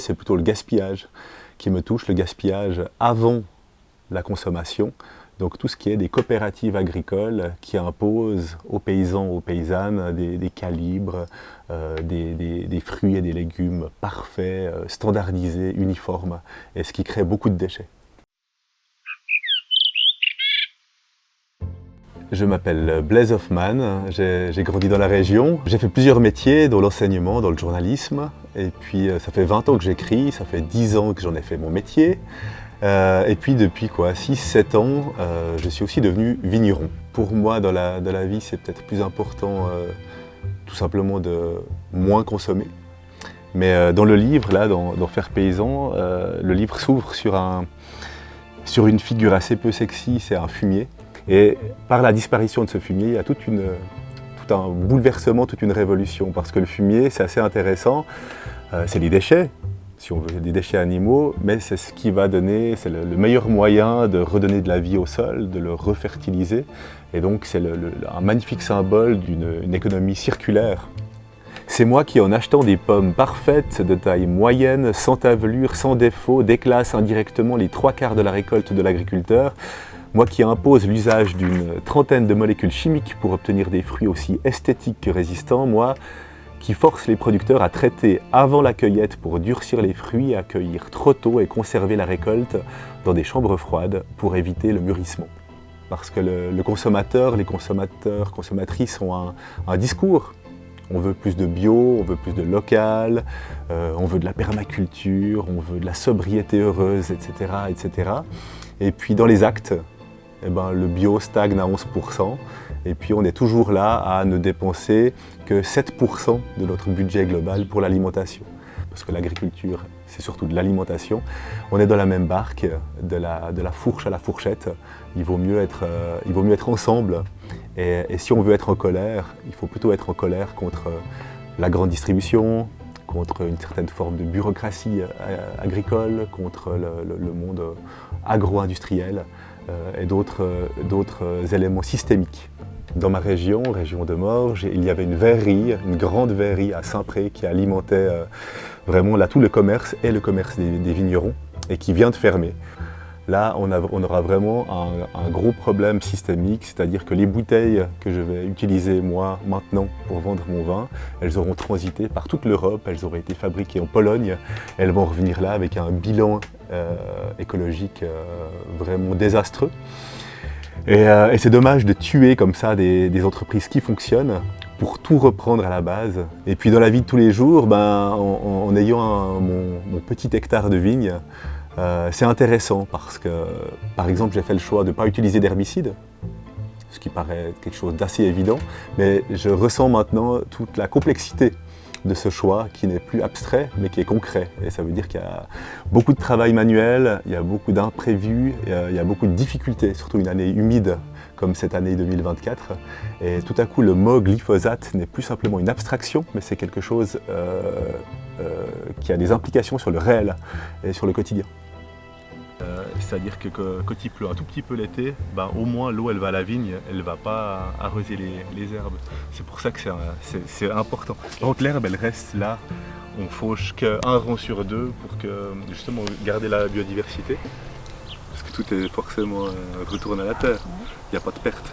c'est plutôt le gaspillage qui me touche, le gaspillage avant la consommation. Donc tout ce qui est des coopératives agricoles qui imposent aux paysans, aux paysannes des calibres, des fruits et des légumes parfaits, standardisés, uniformes, et ce qui crée beaucoup de déchets. Je m'appelle Blaise Hoffman, j'ai grandi dans la région. J'ai fait plusieurs métiers, dans l'enseignement, dans le journalisme. Et puis ça fait 20 ans que j'écris, ça fait 10 ans que j'en ai fait mon métier. Et puis depuis 6-7 ans, je suis aussi devenu vigneron. Pour moi, dans la vie, c'est peut-être plus important tout simplement de moins consommer. Mais dans le livre, là, dans Faire paysan, le livre s'ouvre sur une figure assez peu sexy, c'est un fumier. Et par la disparition de ce fumier, il y a tout un bouleversement, toute une révolution. Parce que le fumier, c'est assez intéressant, c'est les déchets, si on veut, des déchets animaux, mais c'est ce qui va donner, c'est le meilleur moyen de redonner de la vie au sol, de le refertiliser. Et donc c'est un magnifique symbole d'une économie circulaire. C'est moi qui, en achetant des pommes parfaites, de taille moyenne, sans tavelure, sans défaut, déclasse indirectement les 3/4 de la récolte de l'agriculteur. Moi qui impose l'usage d'une trentaine de molécules chimiques pour obtenir des fruits aussi esthétiques que résistants, moi qui force les producteurs à traiter avant la cueillette pour durcir les fruits, à cueillir trop tôt et conserver la récolte dans des chambres froides pour éviter le mûrissement. Parce que le consommateur, les consommateurs, consommatrices ont un discours. On veut plus de bio, on veut plus de local, on veut de la permaculture, on veut de la sobriété heureuse, etc., etc. Et puis dans les actes, le bio stagne à 11%, et puis on est toujours là à ne dépenser que 7% de notre budget global pour l'alimentation. Parce que l'agriculture, c'est surtout de l'alimentation. On est dans la même barque, de la fourche à la fourchette. Il vaut mieux être ensemble. Et si on veut être en colère, il faut plutôt être en colère contre la grande distribution, contre une certaine forme de bureaucratie agricole, contre le monde agro-industriel et d'autres éléments systémiques. Dans ma région de Morges, il y avait une grande verrerie à Saint-Pré qui alimentait vraiment là tout le commerce et le commerce des vignerons et qui vient de fermer. Là, on aura vraiment un gros problème systémique, c'est-à-dire que les bouteilles que je vais utiliser moi maintenant pour vendre mon vin, elles auront transité par toute l'Europe, elles auraient été fabriquées en Pologne, elles vont revenir là avec un bilan écologique vraiment désastreux. Et c'est dommage de tuer comme ça des entreprises qui fonctionnent pour tout reprendre à la base. Et puis dans la vie de tous les jours, en ayant mon petit hectare de vigne, c'est intéressant parce que, par exemple, j'ai fait le choix de ne pas utiliser d'herbicides, ce qui paraît quelque chose d'assez évident, mais je ressens maintenant toute la complexité de ce choix qui n'est plus abstrait, mais qui est concret. Et ça veut dire qu'il y a beaucoup de travail manuel, il y a beaucoup d'imprévus, il y a beaucoup de difficultés, surtout une année humide comme cette année 2024. Et tout à coup, le mot glyphosate n'est plus simplement une abstraction, mais c'est quelque chose qui a des implications sur le réel et sur le quotidien. C'est-à-dire que quand il pleut un tout petit peu l'été, au moins l'eau elle va à la vigne, elle ne va pas arroser les herbes. C'est pour ça que c'est important. Par contre l'herbe elle reste là, on fauche qu'un rang sur deux pour justement garder la biodiversité. Parce que tout est forcément retourné à la terre, il n'y a pas de perte.